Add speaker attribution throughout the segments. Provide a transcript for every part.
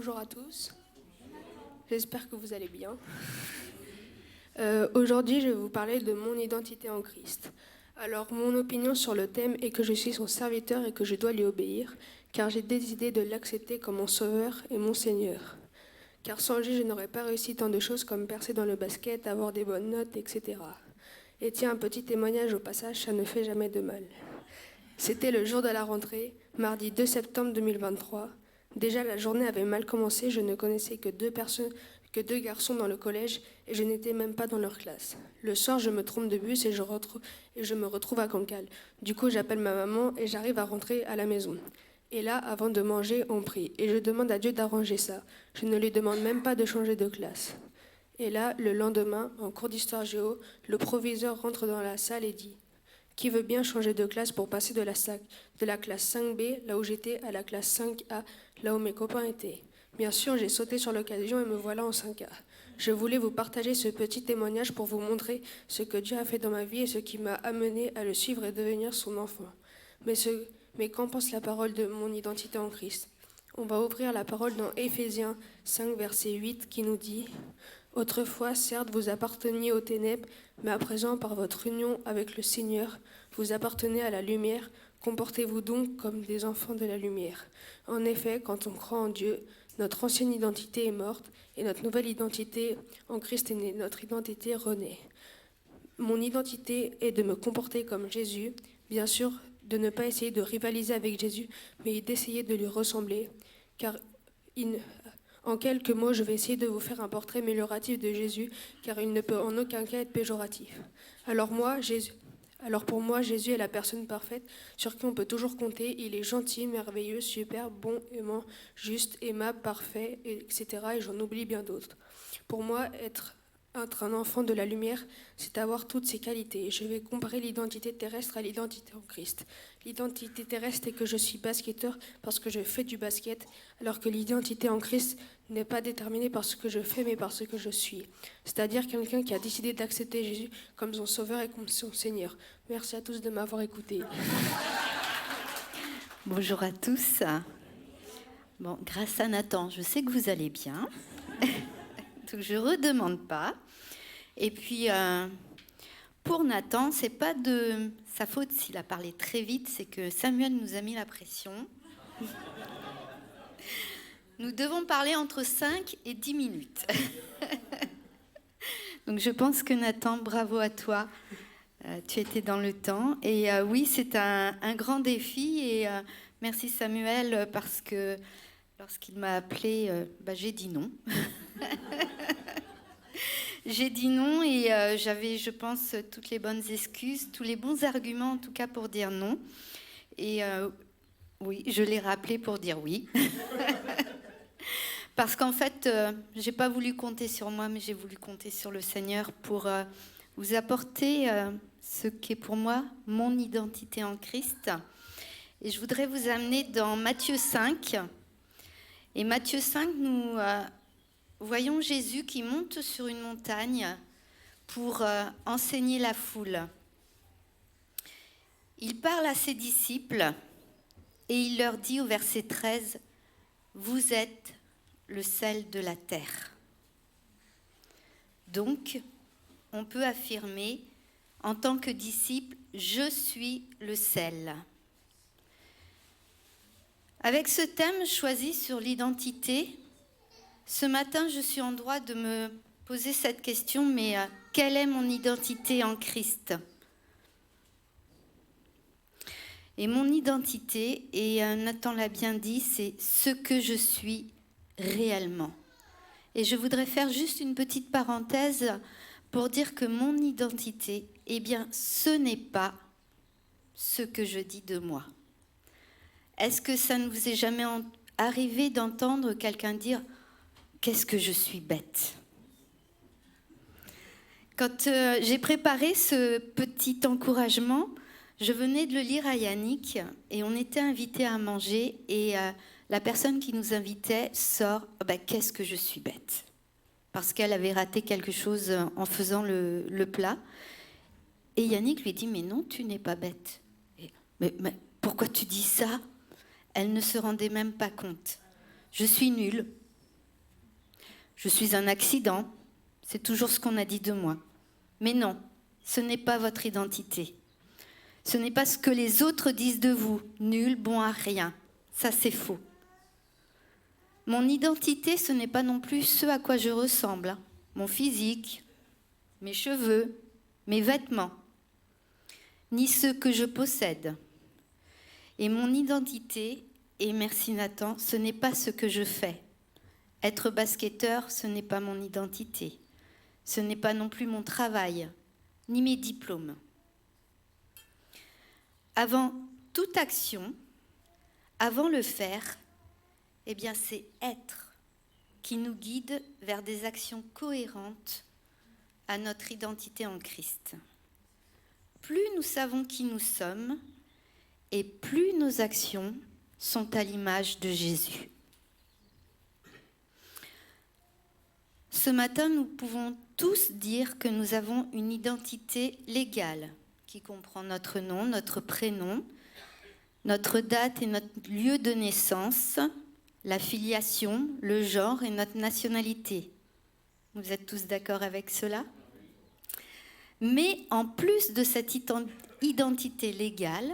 Speaker 1: Bonjour à tous, j'espère que vous allez bien. Aujourd'hui, je vais vous parler de mon identité en Christ. Alors, mon opinion sur le thème est que je suis son serviteur et que je dois lui obéir, car j'ai décidé de l'accepter comme mon sauveur et mon Seigneur. Car sans lui, je n'aurais pas réussi tant de choses comme percer dans le basket, avoir des bonnes notes, etc. Et tiens, un petit témoignage au passage, ça ne fait jamais de mal. C'était le jour de la rentrée, mardi 2 septembre 2023. Déjà, la journée avait mal commencé, je ne connaissais que deux garçons dans le collège et je n'étais même pas dans leur classe. Le soir, je me trompe de bus et je me retrouve à Cancale. Du coup, j'appelle ma maman et j'arrive à rentrer à la maison. Et là, avant de manger, on prie et je demande à Dieu d'arranger ça. Je ne lui demande même pas de changer de classe. Et là, le lendemain, en cours d'histoire géo, le proviseur rentre dans la salle et dit: qui veut bien changer de classe pour passer de la classe 5B, là où j'étais, à la classe 5A, là où mes copains étaient. Bien sûr, j'ai sauté sur l'occasion et me voilà en 5A. Je voulais vous partager ce petit témoignage pour vous montrer ce que Dieu a fait dans ma vie et ce qui m'a amené à le suivre et devenir son enfant. Mais qu'en pense la parole de mon identité en Christ? On va ouvrir la parole dans Éphésiens 5, verset 8, qui nous dit: autrefois, certes, vous apparteniez aux ténèbres, mais à présent, par votre union avec le Seigneur, vous appartenez à la lumière. Comportez-vous donc comme des enfants de la lumière. En effet, quand on croit en Dieu, notre ancienne identité est morte et notre nouvelle identité en Christ est née. Notre identité renaît. Mon identité est de me comporter comme Jésus, bien sûr, de ne pas essayer de rivaliser avec Jésus, mais d'essayer de lui ressembler, car en quelques mots, je vais essayer de vous faire un portrait amélioratif de Jésus, car il ne peut en aucun cas être péjoratif. Alors pour moi, Jésus est la personne parfaite sur qui on peut toujours compter. Il est gentil, merveilleux, super, bon, aimant, juste, aimable, parfait, etc. Et j'en oublie bien d'autres. Pour moi, être un enfant de la lumière, c'est avoir toutes ces qualités. Je vais comparer l'identité terrestre à l'identité en Christ. L'identité terrestre est que je suis basketteur parce que je fais du basket, alors que l'identité en Christ n'est pas déterminée par ce que je fais, mais par ce que je suis. C'est-à-dire quelqu'un qui a décidé d'accepter Jésus comme son sauveur et comme son Seigneur. Merci à tous de m'avoir écouté.
Speaker 2: Bonjour à tous. Bon, grâce à Nathan, je sais que vous allez bien. Donc je ne redemande pas. Et puis, pour Nathan, c'est pas de sa faute s'il a parlé très vite, c'est que Samuel nous a mis la pression. Nous devons parler entre 5 et 10 minutes. Donc je pense que Nathan, bravo à toi. Tu étais dans le temps. Et oui, c'est un grand défi. Et merci Samuel, parce que lorsqu'il m'a appelé, j'ai dit non. J'ai dit non et j'avais, je pense, toutes les bonnes excuses, tous les bons arguments en tout cas pour dire non. Et oui, je l'ai rappelé pour dire oui. Parce qu'en fait, j'ai pas voulu compter sur moi, mais j'ai voulu compter sur le Seigneur pour vous apporter ce qui est pour moi mon identité en Christ. Et je voudrais vous amener dans Matthieu 5. Et Matthieu 5, nous voyons Jésus qui monte sur une montagne pour enseigner la foule. Il parle à ses disciples et il leur dit au verset 13, « Vous êtes le sel de la terre. » Donc, on peut affirmer en tant que disciple, « Je suis le sel. » Avec ce thème choisi sur l'identité, ce matin, je suis en droit de me poser cette question, mais quelle est mon identité en Christ ? Et mon identité, et Nathan l'a bien dit, c'est ce que je suis réellement. Et je voudrais faire juste une petite parenthèse pour dire que mon identité, eh bien, ce n'est pas ce que je dis de moi. Est-ce que ça ne vous est jamais arrivé d'entendre quelqu'un dire « Qu'est-ce que je suis bête ?» Quand j'ai préparé ce petit encouragement, je venais de le lire à Yannick et on était invités à manger et la personne qui nous invitait sort « Qu'est-ce que je suis bête ?» parce qu'elle avait raté quelque chose en faisant le plat. Et Yannick lui dit « Mais non, tu n'es pas bête. » Mais pourquoi tu dis ça ? Elle ne se rendait même pas compte. Je suis nulle, Je suis un accident. C'est toujours ce qu'on a dit de moi. Mais non, ce n'est pas votre identité. Ce n'est pas ce que les autres disent de vous. Nul, bon à rien. Ça, c'est faux. Mon identité, ce n'est pas non plus ce à quoi je ressemble. Mon physique, mes cheveux, mes vêtements, ni ce que je possède. Et mon identité, et merci Nathan, ce n'est pas ce que je fais. Être basketteur, ce n'est pas mon identité. Ce n'est pas non plus mon travail, ni mes diplômes. Avant toute action, avant le faire, eh bien c'est être qui nous guide vers des actions cohérentes à notre identité en Christ. Plus nous savons qui nous sommes, et plus nos actions sont à l'image de Jésus. Ce matin, nous pouvons tous dire que nous avons une identité légale qui comprend notre nom, notre prénom, notre date et notre lieu de naissance, la filiation, le genre et notre nationalité. Vous êtes tous d'accord avec cela ? Mais en plus de cette identité légale,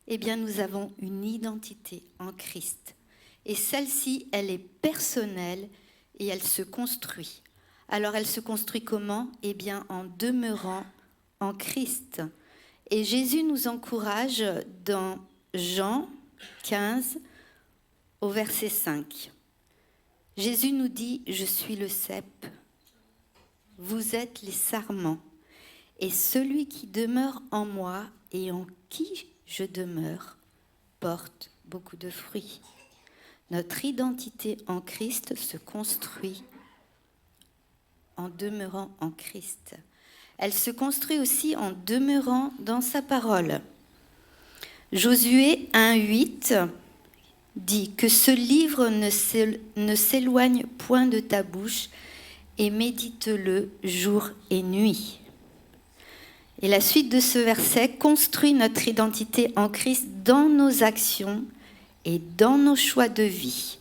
Speaker 2: eh bien, nous avons une identité en Christ. Et celle-ci, elle est personnelle et elle se construit. Alors, elle se construit comment ? Eh bien, en demeurant en Christ. Et Jésus nous encourage dans Jean 15, au verset 5. Jésus nous dit « Je suis le cep, vous êtes les sarments, et celui qui demeure en moi et en qui je demeure porte beaucoup de fruits. » Notre identité en Christ se construit en demeurant en Christ. Elle se construit aussi en demeurant dans sa parole. Josué 1,8 dit que ce livre ne s'éloigne point de ta bouche et médite-le jour et nuit. Et la suite de ce verset construit notre identité en Christ dans nos actions et dans nos choix de vie.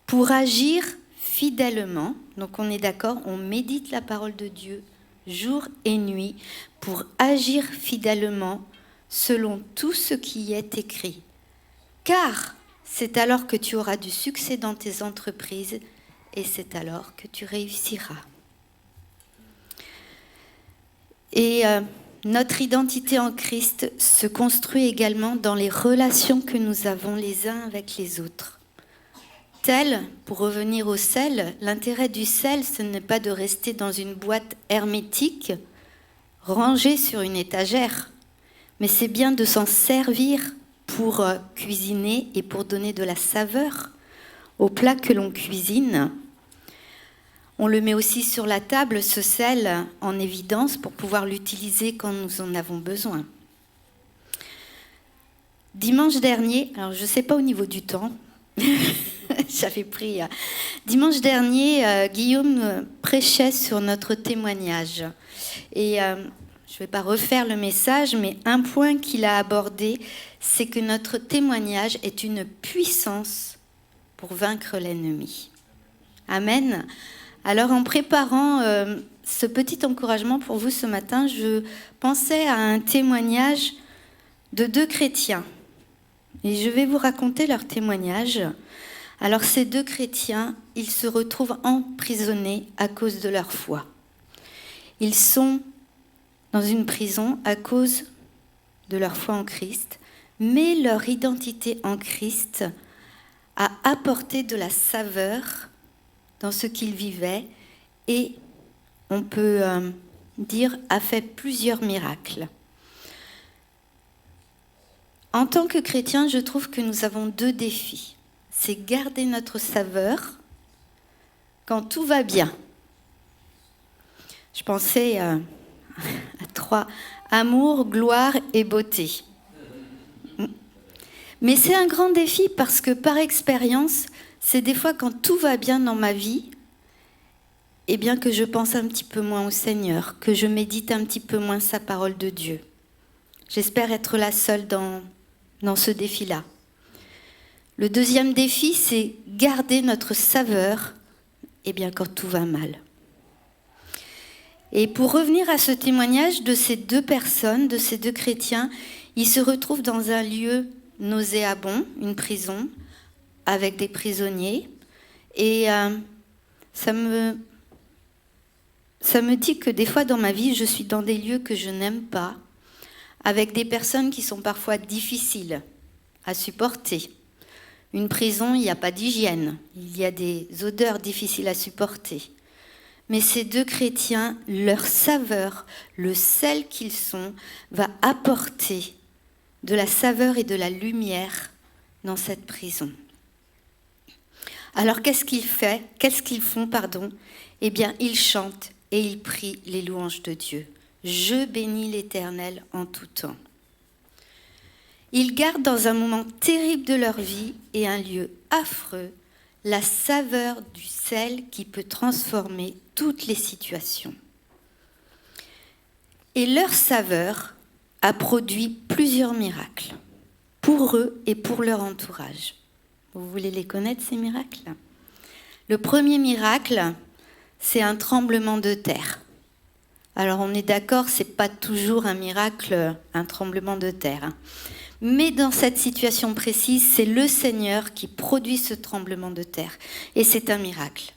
Speaker 2: Pour agir fidèlement, donc on est d'accord, on médite la parole de Dieu jour et nuit pour agir fidèlement selon tout ce qui y est écrit. Car c'est alors que tu auras du succès dans tes entreprises et c'est alors que tu réussiras. Et notre identité en Christ se construit également dans les relations que nous avons les uns avec les autres. Tel, pour revenir au sel, l'intérêt du sel, ce n'est pas de rester dans une boîte hermétique, rangée sur une étagère, mais c'est bien de s'en servir pour cuisiner et pour donner de la saveur au plat que l'on cuisine. On le met aussi sur la table, ce sel, en évidence pour pouvoir l'utiliser quand nous en avons besoin. Dimanche dernier, alors je ne sais pas au niveau du temps, j'avais pris... Dimanche dernier, Guillaume prêchait sur notre témoignage. Et je ne vais pas refaire le message, mais un point qu'il a abordé, c'est que notre témoignage est une puissance pour vaincre l'ennemi. Amen. Alors en préparant ce petit encouragement pour vous ce matin, je pensais à un témoignage de 2 chrétiens. Et je vais vous raconter leur témoignage. Alors ces 2 chrétiens, ils se retrouvent emprisonnés à cause de leur foi. Ils sont dans une prison à cause de leur foi en Christ, mais leur identité en Christ a apporté de la saveur dans ce qu'ils vivaient et, on peut dire, a fait plusieurs miracles. En tant que chrétiens, je trouve que nous avons 2 défis. C'est garder notre saveur quand tout va bien. Je pensais à 3, amour, gloire et beauté. Mais c'est un grand défi parce que par expérience, c'est des fois quand tout va bien dans ma vie, eh bien que je pense un petit peu moins au Seigneur, que je médite un petit peu moins sa parole de Dieu. J'espère être la seule dans ce défi-là. Le deuxième défi, c'est garder notre saveur eh bien quand tout va mal. Et pour revenir à ce témoignage de ces deux personnes, de ces deux chrétiens, ils se retrouvent dans un lieu nauséabond, une prison, avec des prisonniers. Et ça me dit que des fois dans ma vie, je suis dans des lieux que je n'aime pas, avec des personnes qui sont parfois difficiles à supporter. Une prison, il n'y a pas d'hygiène, il y a des odeurs difficiles à supporter. Mais ces deux chrétiens, leur saveur, le sel qu'ils sont, va apporter de la saveur et de la lumière dans cette prison. Alors qu'est-ce qu'ils font, Eh bien, ils chantent et ils prient les louanges de Dieu. Je bénis l'Éternel en tout temps. Ils gardent dans un moment terrible de leur vie et un lieu affreux la saveur du sel qui peut transformer toutes les situations. Et leur saveur a produit plusieurs miracles pour eux et pour leur entourage. Vous voulez les connaître, ces miracles ? Le premier miracle, c'est un tremblement de terre. Alors on est d'accord, ce n'est pas toujours un miracle, un tremblement de terre. Mais dans cette situation précise, c'est le Seigneur qui produit ce tremblement de terre. Et c'est un miracle.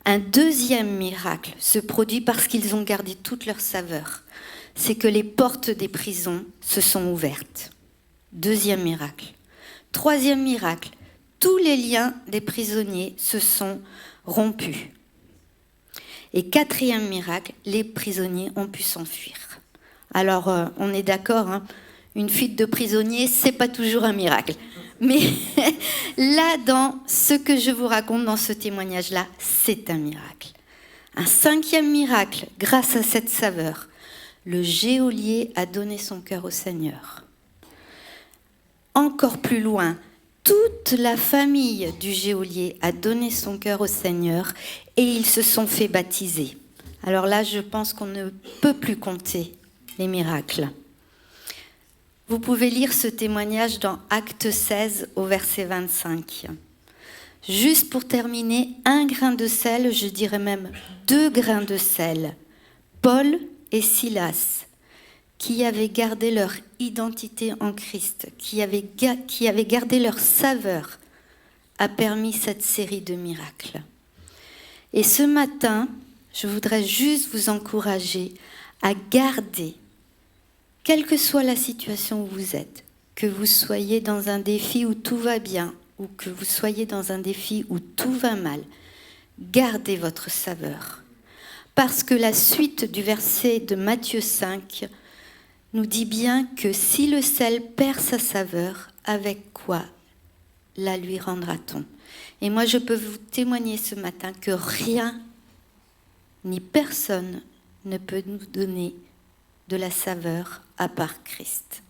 Speaker 2: Un deuxième miracle se produit parce qu'ils ont gardé toute leur saveur. C'est que les portes des prisons se sont ouvertes. Deuxième miracle. Troisième miracle. Tous les liens des prisonniers se sont rompus. Et quatrième miracle, les prisonniers ont pu s'enfuir. Alors, on est d'accord, hein, une fuite de prisonniers, c'est pas toujours un miracle. Mais là, dans ce que je vous raconte dans ce témoignage-là, c'est un miracle. Un cinquième miracle, grâce à cette saveur, le geôlier a donné son cœur au Seigneur. Encore plus loin, toute la famille du geôlier a donné son cœur au Seigneur et ils se sont fait baptiser. Alors là, je pense qu'on ne peut plus compter les miracles. Vous pouvez lire ce témoignage dans Actes 16 au verset 25. Juste pour terminer, un grain de sel, je dirais même 2 grains de sel. Paul et Silas, qui avaient gardé leur identité en Christ, qui avaient gardé leur saveur, a permis cette série de miracles. Et ce matin, je voudrais juste vous encourager à garder, quelle que soit la situation où vous êtes, que vous soyez dans un défi où tout va bien ou que vous soyez dans un défi où tout va mal, gardez votre saveur. Parce que la suite du verset de Matthieu 5 nous dit bien que si le sel perd sa saveur, avec quoi la lui rendra-t-on ? Et moi, je peux vous témoigner ce matin que rien ni personne ne peut nous donner de la saveur à part Christ.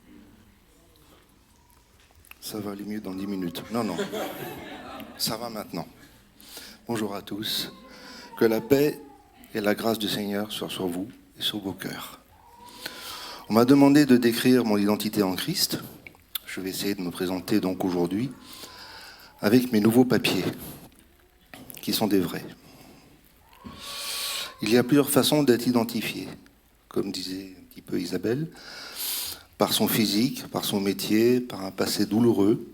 Speaker 3: Ça va aller mieux dans 10 minutes. Non, ça va maintenant. Bonjour à tous. Que la paix et la grâce du Seigneur soient sur vous et sur vos cœurs. On m'a demandé de décrire mon identité en Christ. Je vais essayer de me présenter donc aujourd'hui avec mes nouveaux papiers, qui sont des vrais. Il y a plusieurs façons d'être identifié, comme disait un petit peu Isabelle, par son physique, par son métier, par un passé douloureux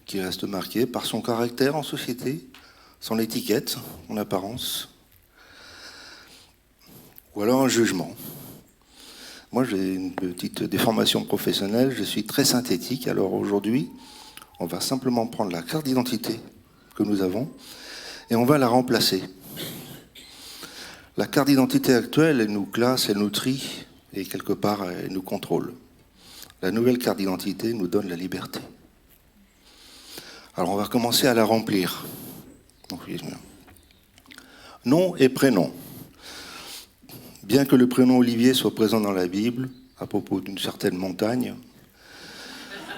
Speaker 3: qui reste marqué, par son caractère en société, son étiquette, son apparence, ou alors un jugement. Moi, j'ai une petite déformation professionnelle, je suis très synthétique, alors aujourd'hui, on va simplement prendre la carte d'identité que nous avons et on va la remplacer. La carte d'identité actuelle, elle nous classe, elle nous trie et quelque part, elle nous contrôle. La nouvelle carte d'identité nous donne la liberté. Alors, on va commencer à la remplir. Donc, nom et prénom. Bien que le prénom Olivier soit présent dans la Bible, à propos d'une certaine montagne,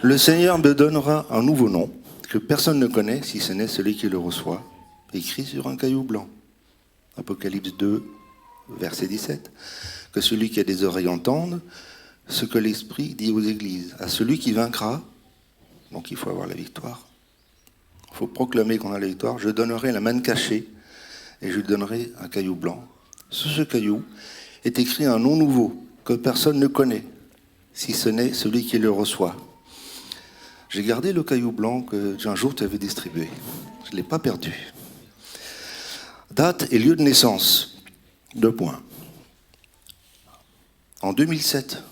Speaker 3: le Seigneur me donnera un nouveau nom que personne ne connaît si ce n'est celui qui le reçoit, écrit sur un caillou blanc. Apocalypse 2, verset 17. Que celui qui a des oreilles entende ce que l'Esprit dit aux églises. À celui qui vaincra, donc il faut avoir la victoire, il faut proclamer qu'on a la victoire. Je donnerai la manne cachée et je lui donnerai un caillou blanc. Sur ce caillou est écrit un nom nouveau que personne ne connaît, si ce n'est celui qui le reçoit. J'ai gardé le caillou blanc que un jour tu avais distribué. Je ne l'ai pas perdu. Date et lieu de naissance. 2 points. En 2007,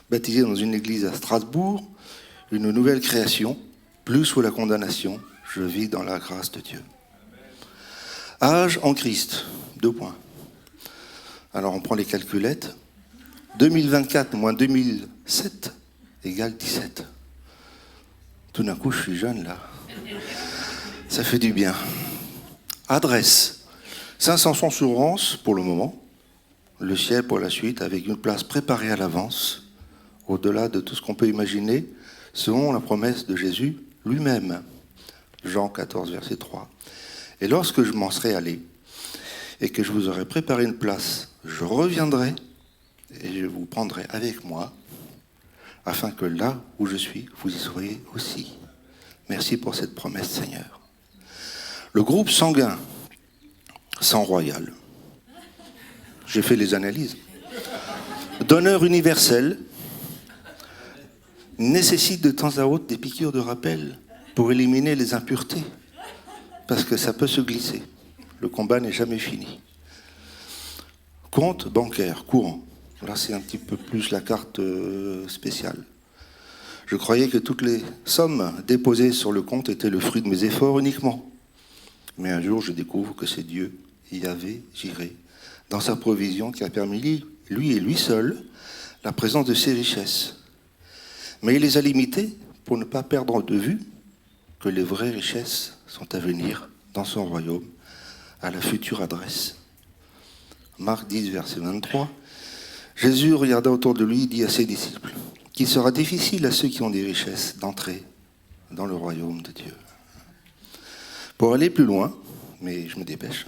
Speaker 3: baptisé dans une église à Strasbourg, une nouvelle création, plus sous la condamnation, je vis dans la grâce de Dieu. Âge en Christ, 2 points. Alors on prend les calculettes. 2024 moins 2007 égale 17. Tout d'un coup, je suis jeune là. Ça fait du bien. Adresse. Saint-Sanson-sur-Rance pour le moment. Le ciel pour la suite, avec une place préparée à l'avance, au-delà de tout ce qu'on peut imaginer, selon la promesse de Jésus lui-même. Jean 14, verset 3. Et lorsque je m'en serai allé, et que je vous aurai préparé une place, je reviendrai, et je vous prendrai avec moi, afin que là où je suis, vous y soyez aussi. Merci pour cette promesse, Seigneur. Le groupe sanguin, sang royal. J'ai fait les analyses. Donneur universel, nécessite de temps à autre des piqûres de rappel pour éliminer les impuretés, parce que ça peut se glisser. Le combat n'est jamais fini. Compte bancaire, courant. Là, c'est un petit peu plus la carte spéciale. Je croyais que toutes les sommes déposées sur le compte étaient le fruit de mes efforts uniquement. Mais un jour, je découvre que c'est Dieu, Yahvé, Jiré, dans sa provision qui a permis, lui et lui seul, la présence de ses richesses. Mais il les a limitées pour ne pas perdre de vue que les vraies richesses sont à venir dans son royaume, à la future adresse. Marc 10, verset 23. Jésus regarda autour de lui et dit à ses disciples qu'il sera difficile à ceux qui ont des richesses d'entrer dans le royaume de Dieu. Pour aller plus loin, mais je me dépêche,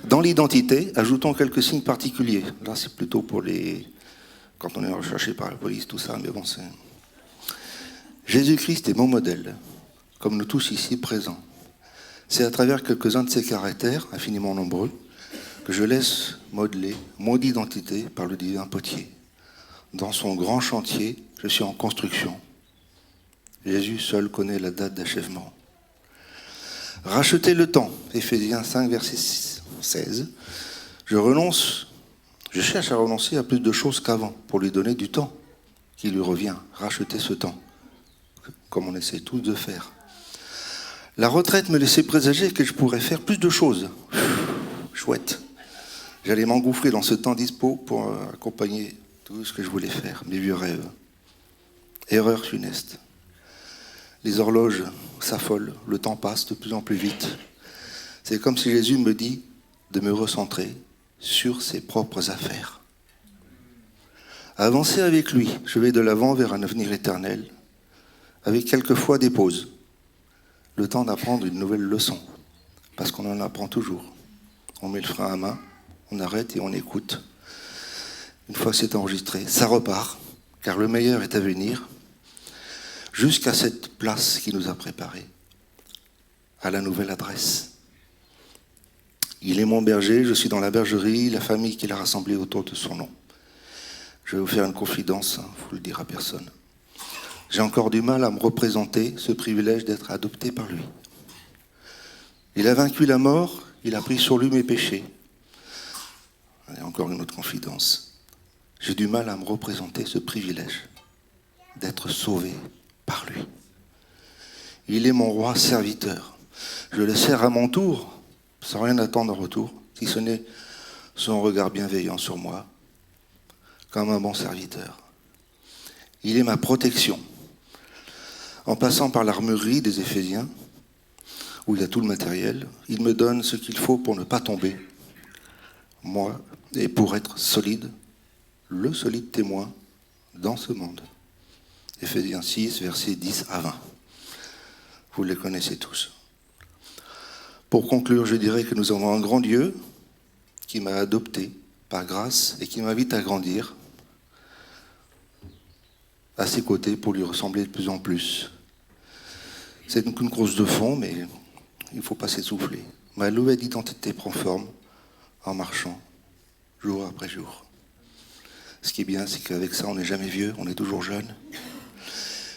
Speaker 3: dans l'identité, ajoutons quelques signes particuliers. Là, c'est plutôt pour les... quand on est recherché par la police, tout ça, mais bon, c'est... Jésus-Christ est mon modèle, comme nous tous ici présents. C'est à travers quelques-uns de ces caractères, infiniment nombreux, que je laisse modeler mon identité par le divin potier. Dans son grand chantier, je suis en construction. Jésus seul connaît la date d'achèvement. Racheter le temps, Éphésiens 5, verset 16. Je cherche à renoncer à plus de choses qu'avant, pour lui donner du temps qui lui revient, racheter ce temps, comme on essaie tous de faire. La retraite me laissait présager que je pourrais faire plus de choses. Chouette. J'allais m'engouffrer dans ce temps dispo pour accompagner tout ce que je voulais faire, mes vieux rêves. Erreur funeste. Les horloges s'affolent, le temps passe de plus en plus vite. C'est comme si Jésus me dit de me recentrer sur ses propres affaires. Avancer avec lui, je vais de l'avant vers un avenir éternel, avec quelquefois des pauses. Le temps d'apprendre une nouvelle leçon, parce qu'on en apprend toujours. On met le frein à main, on arrête et on écoute. Une fois que c'est enregistré, ça repart, car le meilleur est à venir, jusqu'à cette place qui nous a préparée, à la nouvelle adresse. Il est mon berger, je suis dans la bergerie, la famille qu'il a rassemblée autour de son nom. Je vais vous faire une confidence, il ne faut le dire à personne. J'ai encore du mal à me représenter ce privilège d'être adopté par lui. Il a vaincu la mort, il a pris sur lui mes péchés. Et encore une autre confidence. J'ai du mal à me représenter ce privilège d'être sauvé par lui. Il est mon roi serviteur. Je le sers à mon tour, sans rien attendre en retour, si ce n'est son regard bienveillant sur moi, comme un bon serviteur. Il est ma protection. En passant par l'armurerie des Éphésiens, où il y a tout le matériel, il me donne ce qu'il faut pour ne pas tomber, moi, et pour être solide, le solide témoin dans ce monde. Éphésiens 6, versets 10 à 20. Vous les connaissez tous. Pour conclure, je dirais que nous avons un grand Dieu qui m'a adopté par grâce et qui m'invite à grandir à ses côtés pour lui ressembler de plus en plus. C'est donc une course de fond, mais il ne faut pas s'essouffler. Ma nouvelle identité prend forme en marchant, jour après jour. Ce qui est bien, c'est qu'avec ça, on n'est jamais vieux, on est toujours jeune.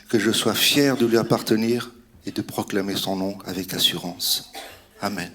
Speaker 3: Que je sois fier de lui appartenir et de proclamer son nom avec assurance. Amen.